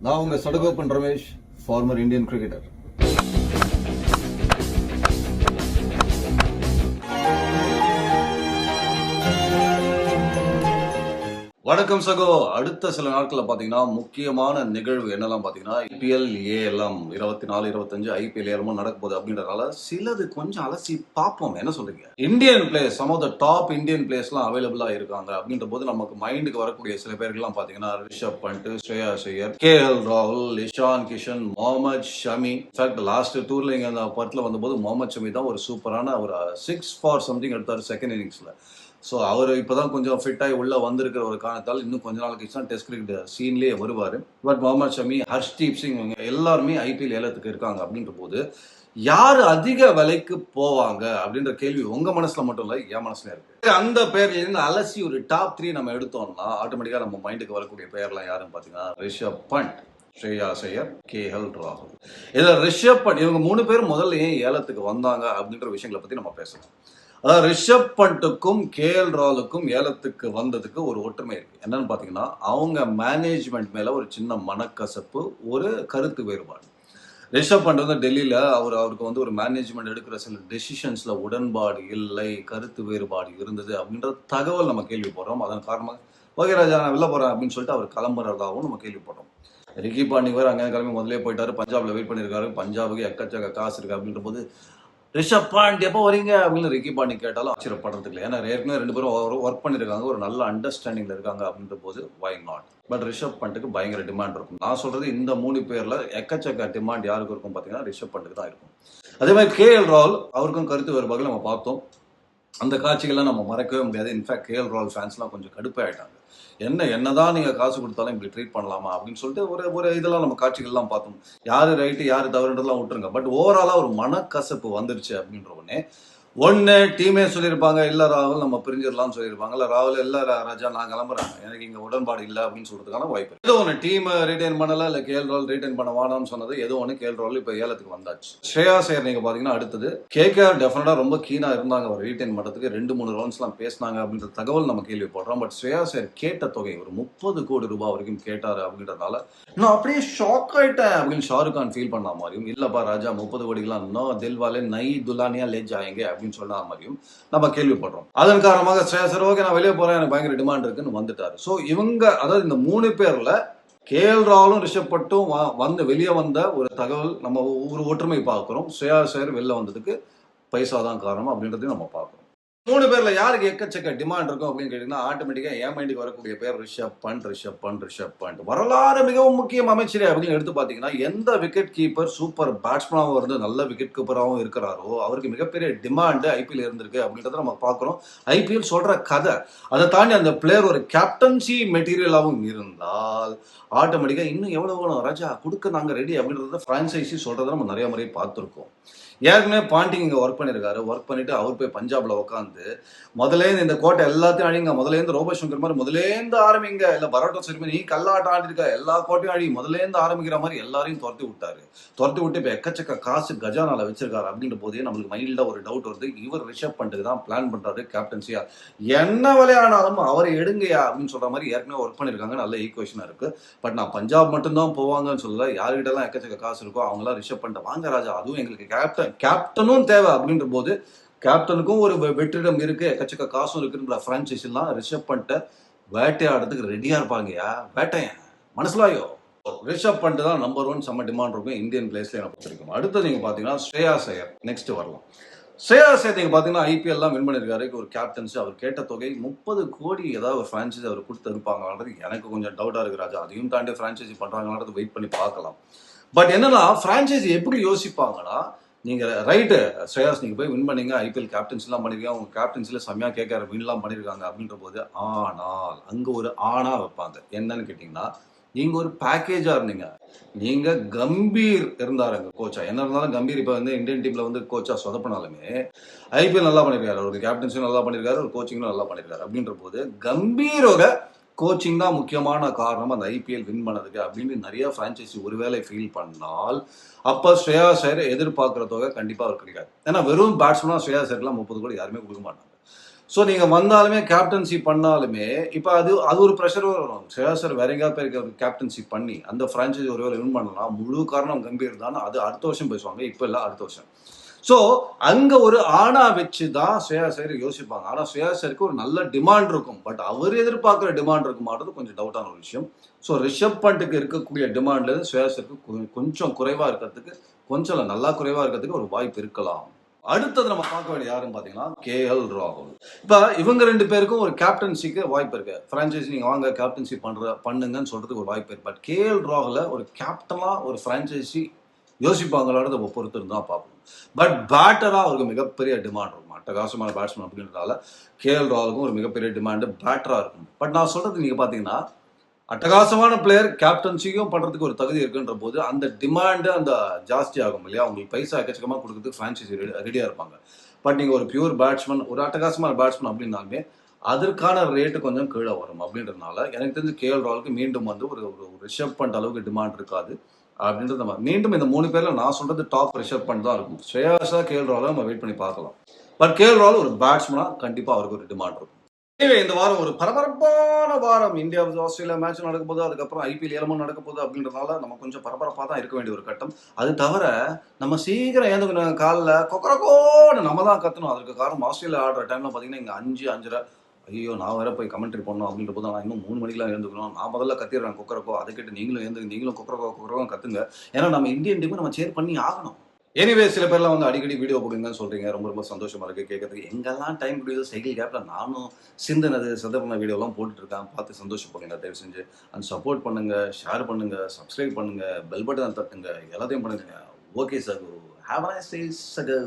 நான் உங்க Sadagopan Ramesh, farmer Indian cricketer. வணக்கம் சகோ. அடுத்த சில நாட்களில் பார்த்தீங்கன்னா முக்கியமான நிகழ்வு என்னெல்லாம் பார்த்தீங்கன்னா ஐபிஎல் எல்லாம் 24, 25 ஐபிஎல் ஏலமும் நடக்க போகுது அப்படின்றதால சிலது கொஞ்சம் அலசி பார்ப்போம். என்ன சொல்றீங்க? Indian players, some of the top Indian பிளேயர்ஸ்லாம் அவைலபிளாக இருக்காங்க அப்படின்ற போது நமக்கு மைண்டுக்கு வரக்கூடிய சில பேர்கள்லாம் பார்த்தீங்கன்னா ரிஷப் பண்ட், ஸ்ரேயாஸ் ஐயர், கேஎல் ராகுல், இஷான் கிஷன், முகமது ஷமி. இன்ஃபேக்ட் லாஸ்ட் டூர்ல இங்கே அந்த படத்தில் வந்தபோது முகமது ஷமி தான் ஒரு சூப்பரான ஒரு 6 ஃபார் சம்திங் எடுத்தார் செகண்ட் இன்னிங்ஸில். ஸோ அவர் இப்போ தான் கொஞ்சம் ஃபிட்டாகி உள்ளே வந்திருக்கிற ஒரு காரணத்தால் இன்னும் கொஞ்ச நாள் கழிச்சு தான் டெஸ்ட் கிரிக்கெட் சீன்லேயே வருவார். பட் முகமது ஷமி, ஹர்ஷ்தீப் சிங் இவங்க எல்லாருமே ஐபிஎல் ஏலத்துக்கு இருக்காங்க அப்படின்ற போது யார் அதிக விலைக்கு போவாங்க அப்படின்ற கேள்வி உங்கள் மனசில் மட்டும் இல்லை, என் மனசுல இருக்கு. அந்த பேர்லேருந்து அலசி ஒரு டாப் 3 நம்ம எடுத்தோம்னா ஆட்டோமேட்டிக்காக நம்ம மைண்டுக்கு வரக்கூடிய பேர்லாம் யாருன்னு பார்த்தீங்கன்னா ரிஷப் பண்ட், ஸ்ரேயாஸ் ஐயர், கேஎல் ராகுல். இதில் ரிஷப் பண்ட் இவங்க 3 பேர் முதல்ல ஏன் ஏலத்துக்கு வந்தாங்க அப்படின்ற விஷயங்களை பற்றி நம்ம பேசலாம். அதாவது ரிஷப் பண்ட்டுக்கும் கேஎல் ராகுலுக்கும் ஏலத்துக்கு வந்ததுக்கு ஒரு ஒற்றுமை இருக்கு. என்னன்னு பார்த்தீங்கன்னா அவங்க மேனேஜ்மெண்ட் மேல ஒரு சின்ன மனக்கசப்பு, ஒரு கருத்து வேறுபாடு. ரிஷப் பண்ட் வந்து டெல்லியில அவருக்கு வந்து ஒரு மேனேஜ்மெண்ட் எடுக்கிற சில டெசிஷன்ஸ்ல உடன்பாடு இல்லை, கருத்து வேறுபாடு இருந்தது அப்படின்ற தகவல் நம்ம கேள்விப்படுறோம். அதன் காரணமாக ஓகே ராஜா நான் வெளில போறேன் அப்படின்னு சொல்லிட்டு அவர் கிளம்புறதாகவும் நம்ம கேள்விப்படுறோம். ரிக்கி பாண்டிங் வேறு அங்கே கிளம்பி முதலே போயிட்டாரு, பஞ்சாப்ல வெயிட் பண்ணியிருக்காரு, பஞ்சாபுக்கு எக்கச்சக்க காசு இருக்கு அப்படின்ற போது ரிஷப் பாண்ட் எப்போ வரீங்க அப்படின்னு ரிக்கி பாண்டிங் கேட்டாலும் ஆச்சரியப்படுறதுக்கு இல்லை. ஏன்னா ஏற்கனவே 2 பேரும் ஒர்க் பண்ணியிருக்காங்க, ஒரு நல்ல அண்டர்ஸ்டாண்டிங்ல இருக்காங்க அப்படின்ற போது வை நாட். பட் ரிஷப் பண்ட்டுக்கு பயங்கர டிமாண்ட் இருக்கும். நான் சொல்றது இந்த 3 பேர்ல எக்கச்சக்க டிமாண்ட் யாருக்கு இருக்கும் பார்த்தீங்கன்னா ரிஷப் பண்ட்டுக்கு தான் இருக்கும். அதே மாதிரி கேஎல் ராகுல், அவருக்கும் கருத்து வேறுபாடுகள் நம்ம பார்த்தோம். அந்த காட்சிகள்லாம் நம்ம மறக்கவே முடியாது. இன்ஃபேக்ட் கேஎல் ராகுல் ஃபேன்ஸ்லாம் கொஞ்சம் கடுப்பாயிட்டாங்க. என்னதான் நீங்க காசு கொடுத்தாலும் இப்படி ட்ரீட் பண்ணலாமா அப்படின்னு சொல்லிட்டு ஒரு இதெல்லாம் நம்ம காட்சிகள்லாம் பார்த்தோம். யாரு ரைட்டு யாரு தவறுன்றதெல்லாம் விட்டுருங்க. பட் ஓவராலா ஒரு மனக்கசப்பு வந்துருச்சு அப்படின்ற உடனே ஒன்னு டீமே சொல்லியிருப்பாங்க, இல்ல ராகுல் நம்ம பிரிஞ்சிடலாம்னு சொல்லியிருப்பாங்க, இல்ல ராகுல் இல்ல ராஜா நான் கிளம்புறேன், எனக்கு இங்க உடன்பாடு இல்லை அப்படின்னு சொல்றதுக்கான வாய்ப்பு. ஏதோ ஒன்று டீம் ரிட்டைன் பண்ணல, இல்ல கேஎல் ராகுல் ரிட்டைன் பண்ண வேணாம்னு சொன்னது ஏதோ ஒன்று கேஎல் ராகுல் இப்ப ஏலத்துக்கு வந்தாச்சு. ஸ்ரேயாஸ் ஐயர் நீங்க பாத்தீங்கன்னா அடுத்தது கேகேஆர் டெஃபினட்டா ரொம்ப கீனா இருந்தாங்க அவர் ரீட்டைன் பண்றதுக்கு. 2-3 ரவுண்ட்ஸ் எல்லாம் பேசினாங்க அப்படின்ற தகவல் நம்ம கேள்விப்படுறோம். பட் ஸ்ரேயாஸ் ஐயர் கேட்ட தொகை ஒரு 30 கோடி ரூபாய் வரைக்கும் கேட்டாரு அப்படின்றதால நான் அப்படியே ஷாக் ஆயிட்டேன் அப்படின்னு ஷாருக் கான் ஃபீல் பண்ண மாதிரியும், இல்லப்பா ராஜா 30 கோடிக்கெல்லாம் இன்னும் தில்வாலே நை துலானியா லே ஜாயங்க அப்படின்னு சொன்ன மாதிரியும் நம்ம கேள்விப்படுறோம். அதன் காரணமாக ஸ்ரேயாஸ் ஓகே நான் வெளியே போறேன், எனக்கு பயங்கர டிமாண்ட் இருக்குன்னு வந்துட்டாரு. ஸோ இவங்க அதாவது இந்த 3 பேர்ல கேஎல் ராகுலும் ரிஷப் பண்ட்டும் வந்து வெளியே வந்த ஒரு தகவல் நம்ம ஒரு ஒற்றுமை பார்க்கிறோம். ஸ்ரேயாஸ் ஐயர் வெளில வந்ததுக்கு பைசா தான் காரணம் அப்படின்றதையும் நம்ம பார்க்கிறோம். 3 பேர்ல யாருக்கு எக்கச்சக்க டிமாண்ட் இருக்கும் அப்படின்னு கேட்டீங்கன்னா ஆட்டோமேட்டிக்கா என் மைண்டுக்கு வரக்கூடிய பேர் ரிஷப் பண்ட், ரிஷப் பண்ட், ரிஷப் பண்ட். வரலாறு மிகவும் முக்கியம் அமைச்சரே அப்படின்னு எடுத்து பார்த்தீங்கன்னா எந்த விக்கெட் கீப்பர் சூப்பர் பேட்ஸ்மேனாகவும் இருந்து நல்ல விக்கெட் கீப்பராகவும் இருக்கிறாரோ அவருக்கு மிகப்பெரிய டிமாண்ட் ஐபிஎல் இருந்திருக்கு அப்படின்றத நம்ம பார்க்குறோம். ஐபிஎல் சொல்ற கதை. அதை தாண்டி அந்த பிளேயர் ஒரு கேப்டன்சி மெட்டீரியலாகவும் இருந்தால் ஆட்டோமேட்டிக்கா இன்னும் எவ்வளவு வேணும் ராஜா கொடுக்க நாங்க ரெடி அப்படின்றத பிரான்சைசி சொல்றதை நம்ம நிறைய முறை பார்த்துருக்கோம். ஏற்கனவே பாண்டிங் இங்கே ஒர்க் பண்ணியிருக்காரு. ஒர்க் பண்ணிட்டு அவர் போய் பஞ்சாப்ல உட்காந்து முதலேருந்து இந்த கோட்டை எல்லாத்தையும் அழிங்க, முதலேருந்து ரோபோ சங்கர் மாதிரி முதலேருந்து ஆரம்பிங்க, இல்லை பரோட்டோ சிறுமி நீ கல்லாட்டம் ஆடிருக்க எல்லா கோட்டையும் அழி முதலேருந்து ஆரம்பிக்கிற மாதிரி எல்லாரையும் துரத்தி விட்டாரு. துரத்தி விட்டு இப்போ எக்கச்சக்க காசு கஜானால வச்சிருக்காரு அப்படின்ற போதே நம்மளுக்கு மைல்டா ஒரு டவுட் வருது. இவர் ரிஷப் பண்ட்டுக்கு தான் பிளான் பண்றாரு கேப்டன்சியா, என்ன விளையாடாலும் அவரை எடுங்கயா அப்படின்னு சொல்ற மாதிரி ஏற்கனவே ஒர்க் பண்ணியிருக்காங்க. நல்ல ஈக்குவேஷனா இருக்கு. பட் நான் பஞ்சாப் மட்டும்தான் போவாங்கன்னு சொல்லல, யாருக்கிட்ட எல்லாம் எக்கச்சக்க காசு இருக்கோ அவங்களாம் ரிஷப் பண்ட்ட வாங்க ராஜா, அதுவும் எங்களுக்கு கேப்டனும் தேவை அப்படின்ற போது கேப்டனுக்கும் ஒரு வெற்றிடம் இருக்கு, எக்கச்சக்க காசும் இருக்குன்ற பிரான்சைஸ் எல்லாம் ரிஷப் பண்ட்ட வேட்டையாடுறதுக்கு ரெடியா இருப்பாங்கயா. வேட்டையன் மனசுலாயோ ரிஷப் பண்ட் தான் நம்பர் 1 செம்ம டிமாண்ட் இருக்கும் இந்தியன் பிளேஸ்ல எனக்கு பிடிக்கும். அடுத்து நீங்க பாத்தீங்கன்னா ஸ்ரேயாஸ் ஐயர் நெக்ஸ்ட் வரலாம். ஸ்ரேயாஸ் ஐயர் நீங்க பாத்தீங்கன்னா ஐபிஎல் தான் வின் பண்ணிருக்காரு. ஒரு கேப்டன்சி அவர் கேட்ட தொகை 30 கோடி ஏதாவது ஒரு பிரான்சைசி அவர் கொடுத்து இருப்பாங்கன்றது எனக்கு கொஞ்சம் டவுட்டா இருக்கு ராஜா. அதையும் தாண்டி பிரான்சைசி பண்றாங்கன்றது வெயிட் பண்ணி பார்க்கலாம். பட் என்னன்னா பிரான்சைசி எப்படி யோசிப்பாங்கன்னா நீங்க ரைட்டு ஸ்ரேயாஸ் நீங்க போய் வின் பண்ணீங்க, ஐபிஎல் கேப்டன்சி எல்லாம் பண்ணிருக்கீங்க, உங்க கேப்டன்சில செம்மையா கேட்கற வின்லாம் பண்ணிருக்காங்க அப்படின்ற போது ஆனால் அங்க ஒரு ஆணா வைப்பாங்க. என்னன்னு கேட்டீங்கன்னா நீங்க ஒரு பேக்கேஜா இருந்தீங்க. நீங்க கம்பீர் இருந்தாரு அங்க கோச்சா. என்ன இருந்தாலும் கம்பீர் இப்ப வந்து இந்தியன் டீம்ல வந்து கோச்சா சொதப்பினாலுமே ஐபிஎல் நல்லா பண்ணிருக்காரு, ஒரு கேப்டன்சியும் நல்லா பண்ணிருக்காரு, ஒரு கோச்சிங்கும் நல்லா பண்ணிருக்காரு. அப்படின்ற போது கம்பீரோட கோச்சிங் தான் முக்கியமான காரணம் அந்த ஐபிஎல் வின் பண்ணதுக்கு அப்படின்னு நிறைய பிரான்சைசி ஒருவேளை ஃபீல் பண்ணால் அப்ப ஸ்ரேயாஸ் ஐயர் எதிர்பார்க்கிற தொகை கண்டிப்பா அவர் கிடைக்காது. ஏன்னா வெறும் பேட்ஸ்மேனா ஸ்ரேயாஸ் ஐயர்லாம் 30 கோடி யாருமே கொடுக்க மாட்டாங்க. ஸோ நீங்க வந்தாலுமே கேப்டன்சி பண்ணாலுமே இப்போ அது அது ஒரு ப்ரெஷர் வரும். ஸ்ரேயா சார் வேற எங்கேயாவது போய் கேப்டன்சி பண்ணி அந்த ஃப்ரான்ச்சைஸி ஒருவேளை வின் பண்ணலாம், முழு காரணம் கம்பீர் தான். அது அடுத்த வருஷம் பேசுவாங்க, இப்போ இல்லை அடுத்த வருஷம். ஸோ அங்க ஒரு ஆணா வச்சு தான் ஸ்ரேயா சார் யோசிப்பாங்க. ஆனா ஸ்ரேயா சாருக்கு ஒரு நல்ல டிமாண்ட் இருக்கும். பட் அவர் எதிர்பார்க்குற டிமாண்ட் இருக்குமாறது கொஞ்சம் டவுட்டான ஒரு விஷயம். ஸோ ரிஷப் பண்ட்டுக்கு இருக்கக்கூடிய டிமாண்ட்ல ஸ்ரேயா சாருக்கு கொஞ்சம் குறைவா இருக்கிறதுக்கு, கொஞ்சம் இல்ல, நல்லா குறைவா இருக்கிறதுக்கு ஒரு வாய்ப்பு இருக்கலாம். அடுத்தது நம்ம பார்க்க வேண்டிய யாருன்னு பார்த்தீங்கன்னா கேஎல் ராகுல். இப்போ இவங்க 2 பேருக்கும் ஒரு கேப்டன்சிக்கு வாய்ப்பு இருக்கு. ஃப்ரான்ச்சைசி நீங்க வாங்க கேப்டன்சி பண்ணுங்கன்னு சொல்றதுக்கு ஒரு வாய்ப்பு இருக்கு. பட் கேஎல் ராகுல ஒரு கேப்டனா ஒரு ஃப்ரான்ச்சைசி யோசிப்பாங்களோட பொறுத்து இருந்தா பார்ப்போம். பட் பேட்டரா அவருக்கு மிகப்பெரிய டிமாண்ட் இருக்கும். அட்டகாசமான பேட்ஸ்மேன் அப்படின்றதால கேஎல் ராகுலுக்கும் ஒரு மிகப்பெரிய டிமாண்ட் பேட்டரா இருக்கும். பட் நான் சொல்றது நீங்க பாத்தீங்கன்னா அட்டகாசமான பிளேயர் கேப்டன்சியும் பண்றதுக்கு ஒரு தகுதி இருக்குன்ற போது அந்த டிமாண்ட் அந்த ஜாஸ்தி ஆகும் இல்லையா? உங்களுக்கு பைசா எக்கச்சக்கமா கொடுக்கறதுக்கு ஃப்ரான்ச்சைசி ரெடியா இருப்பாங்க. பட் நீங்க ஒரு பியூர் பேட்ஸ்மேன், ஒரு அட்டகாசமான பேட்ஸ்மேன் அப்படின்னாலுமே அதற்கான ரேட்டு கொஞ்சம் கீழே வரும். அப்படின்றதுனால எனக்கு தெரிஞ்சு கேஎல் ராகுலுக்கு மீண்டும் வந்து ஒரு ரிஷப் பண்ட் அளவுக்கு டிமாண்ட் இருக்காது அப்படின்றது. நம்ம மீண்டும் இந்த 3 பேர்ல நான் சொல்றது டாப் ரிஷப் பண்ட் தான் இருக்கும். ஸ்ரேயாஸா கேஎல் ராகுல நம்ம வெயிட் பண்ணி பார்க்கலாம். பட் கேஎல் ராகுல் ஒரு பேட்ஸ்மேனா கண்டிப்பா அவருக்கு ஒரு டிமாண்ட் இருக்கும். இந்த வாரம் ஒரு பரபரப்பான வாரம். இந்தியா ஆஸ்திரேலியா மேட்ச் நடக்க போது, அதுக்கப்புறம் ஐபிஎல் ஏலமும் நடக்க போகுது அப்படின்றதுனால நம்ம கொஞ்சம் பரபரப்பாக தான் இருக்க வேண்டிய ஒரு கட்டம். அது தவிர நம்ம சீக்கிரம் ஏந்துக்கணும். காலைல கொக்கரக்கோன்னு நம்ம தான் கத்தணும். அதுக்கு காரணம் ஆஸ்திரேலியா ஆடுற டைம்ல பார்த்தீங்கன்னா இங்கே 5, 5:30. ஐயோ நான் வேற போய் கமெண்ட்ரி பண்ணணும் அப்படின்ற போது நான் இன்னும் 3 மணிக்கெல்லாம் எழுந்துக்கணும். நான் முதல்ல கத்திடுறேன் கொக்கரக்கோ. அதை கேட்டு நீங்களும் எழுந்துங்க, நீங்களும் கொக்கரக்கோ கத்துங்க. ஏன்னா நம்ம இந்தியன் டீமை நம்ம சேர் பண்ணி ஆகணும். எனிவே சில பேர்லாம் வந்து அடிக்கடி வீடியோ போடுங்கன்னு சொல்றீங்க. ரொம்ப ரொம்ப சந்தோஷமா இருக்கு கேட்கறதுக்கு. எங்கெல்லாம் டைம் முடியுது சைக்கிள் கேப்ல நானும் சிதறின வீடியோலாம் போட்டுட்டு இருக்கேன். பார்த்து சந்தோஷப்படுங்க தயவு செஞ்சு. அண்ட் சப்போர்ட் பண்ணுங்க, ஷேர் பண்ணுங்க, சப்ஸ்கிரைப் பண்ணுங்க, பெல் பட்டன் தட்டுங்க, எல்லாத்தையும் பண்ணுங்க. ஓகே சகோ. ஹேவ் அ நைஸ் டே சகோ.